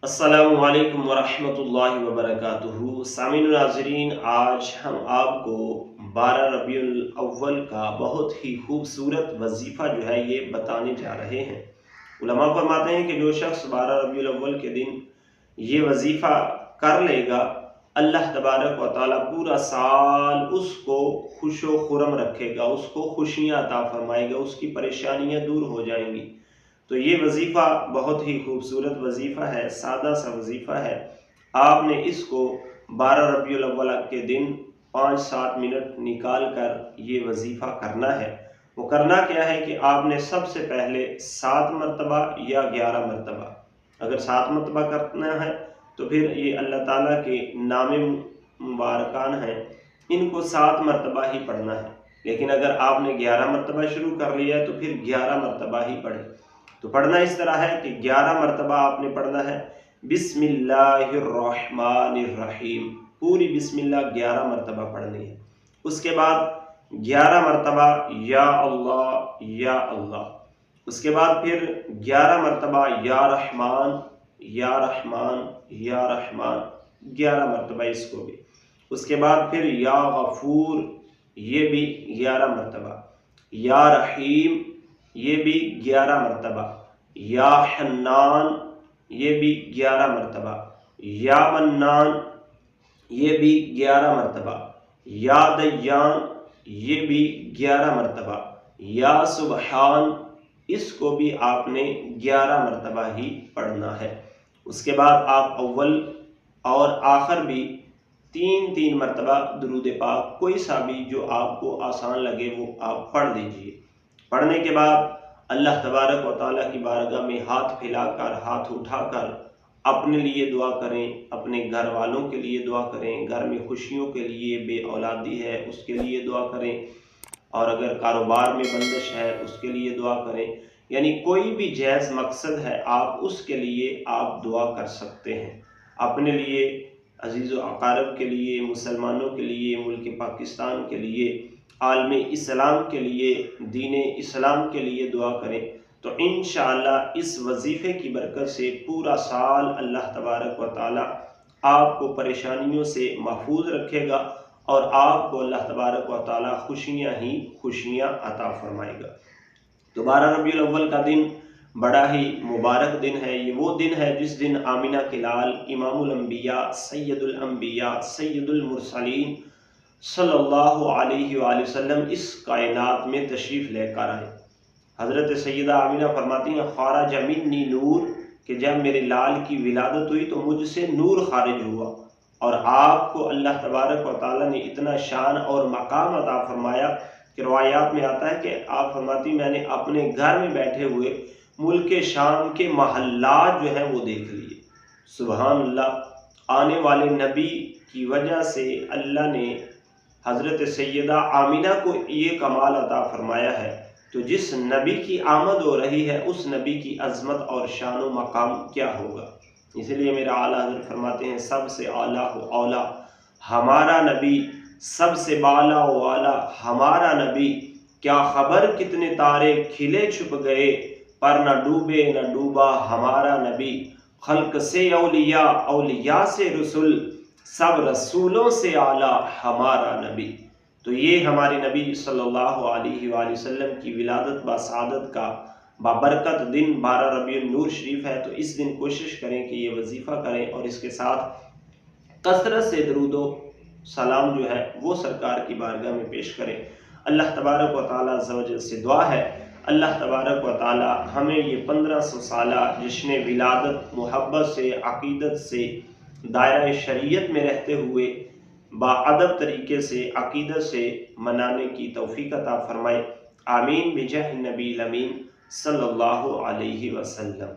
السلام علیکم ورحمۃ اللہ وبرکاتہ۔ سامعین و ناظرین، آج ہم آپ کو 12 ربیع الاول کا بہت ہی خوبصورت وظیفہ جو ہے یہ بتانے جا رہے ہیں۔ علماء فرماتے ہیں کہ جو شخص 12 ربیع الاول کے دن یہ وظیفہ کر لے گا، اللہ تبارک و تعالیٰ پورا سال اس کو خوش و خرم رکھے گا، اس کو خوشیاں عطا فرمائے گا، اس کی پریشانیاں دور ہو جائیں گی۔ تو یہ وظیفہ بہت ہی خوبصورت وظیفہ ہے، سادہ سا وظیفہ ہے۔ آپ نے اس کو 12 ربیع الاول کے دن 5-7 منٹ نکال کر یہ وظیفہ کرنا ہے۔ وہ کرنا کیا ہے کہ آپ نے سب سے پہلے 7 مرتبہ یا 11 مرتبہ، اگر 7 مرتبہ کرنا ہے تو پھر یہ اللہ تعالیٰ کے نام مبارکان ہیں، ان کو 7 مرتبہ ہی پڑھنا ہے۔ لیکن اگر آپ نے 11 مرتبہ شروع کر لیا ہے تو پھر 11 مرتبہ ہی پڑھیں۔ تو پڑھنا اس طرح ہے کہ 11 مرتبہ آپ نے پڑھنا ہے بسم اللہ الرحمن الرحیم، پوری بسم اللہ 11 مرتبہ پڑھنی ہے۔ اس کے بعد 11 مرتبہ یا اللہ یا اللہ، اس کے بعد پھر 11 مرتبہ یا رحمان یا رحمان یا رحمان، 11 مرتبہ اس کو بھی۔ اس کے بعد پھر یا غفور، یہ بھی 11 مرتبہ، یا رحیم، یہ بھی 11 مرتبہ، یا حنان، یہ بھی 11 مرتبہ، یا منان، یہ بھی 11 مرتبہ، یا دیان، یہ بھی 11 مرتبہ، یا سبحان، اس کو بھی آپ نے 11 مرتبہ ہی پڑھنا ہے۔ اس کے بعد آپ اول اور آخر بھی 3 مرتبہ درود پاک کوئی سا بھی جو آپ کو آسان لگے وہ آپ پڑھ لیجئے۔ پڑھنے کے بعد اللہ تبارک و تعالیٰ کی بارگاہ میں ہاتھ پھیلا کر، ہاتھ اٹھا کر اپنے لیے دعا کریں، اپنے گھر والوں کے لیے دعا کریں، گھر میں خوشیوں کے لیے، بے اولادی ہے اس کے لیے دعا کریں، اور اگر کاروبار میں بندش ہے اس کے لیے دعا کریں۔ یعنی کوئی بھی جائز مقصد ہے آپ اس کے لیے آپ دعا کر سکتے ہیں، اپنے لیے، عزیز و اقارب کے لیے، مسلمانوں کے لیے، ملک پاکستان کے لیے، عالم اسلام کے لیے، دین اسلام کے لیے دعا کریں۔ تو انشاءاللہ اس وظیفے کی برکت سے پورا سال اللہ تبارک و تعالیٰ آپ کو پریشانیوں سے محفوظ رکھے گا، اور آپ کو اللہ تبارک و تعالیٰ خوشیاں ہی خوشیاں عطا فرمائے گا۔ تو 12 ربیع الاول کا دن بڑا ہی مبارک دن ہے۔ یہ وہ دن ہے جس دن آمنہ کے لال امام الانبیاء، سید الانبیاء، سید المرسلین صلی اللہ علیہ وآلہ وسلم اس کائنات میں تشریف لے کر آئے۔ حضرت سیدہ آمنہ فرماتی ہیں خارج منی نور، کہ جب میرے لال کی ولادت ہوئی تو مجھ سے نور خارج ہوا، اور آپ کو اللہ تبارک و تعالیٰ نے اتنا شان اور مقام عطا فرمایا کہ روایات میں آتا ہے کہ آپ فرماتی میں نے اپنے گھر میں بیٹھے ہوئے ملک شام کے محلات جو ہیں وہ دیکھ لیے۔ سبحان اللہ، آنے والے نبی کی وجہ سے اللہ نے حضرت سیدہ آمنہ کو یہ کمال عطا فرمایا ہے، تو جس نبی کی آمد ہو رہی ہے اس نبی کی عظمت اور شان و مقام کیا ہوگا۔ اس لیے میرا اعلیٰ حضرت فرماتے ہیں سب سے اعلیٰ و اولا ہمارا نبی، سب سے بالا و اعلیٰ ہمارا نبی، کیا خبر کتنے تارے کھلے چھپ گئے، پر نہ ڈوبے نہ ڈوبا ہمارا نبی، خلق سے اولیاء، اولیاء سے رسول، سب رسولوں سے اعلیٰ ہمارا نبی۔ تو یہ ہمارے نبی صلی اللہ علیہ وآلہ وسلم کی ولادت بسعادت کا بابرکت دن 12 ربیع النور شریف ہے۔ تو اس دن کوشش کریں کہ یہ وظیفہ کریں، اور اس کے ساتھ کثرت سے درود و سلام جو ہے وہ سرکار کی بارگاہ میں پیش کریں۔ اللہ تبارک و تعالیٰ عز و جل سے دعا ہے، اللہ تبارک و تعالیٰ ہمیں یہ 1500 سالہ جشن ولادت محبت سے، عقیدت سے، دائرہ شریعت میں رہتے ہوئے باادب طریقے سے، عقیدت سے منانے کی توفیق عطا فرمائے۔ آمین بجاہ النبی الامین صلی اللہ علیہ وسلم۔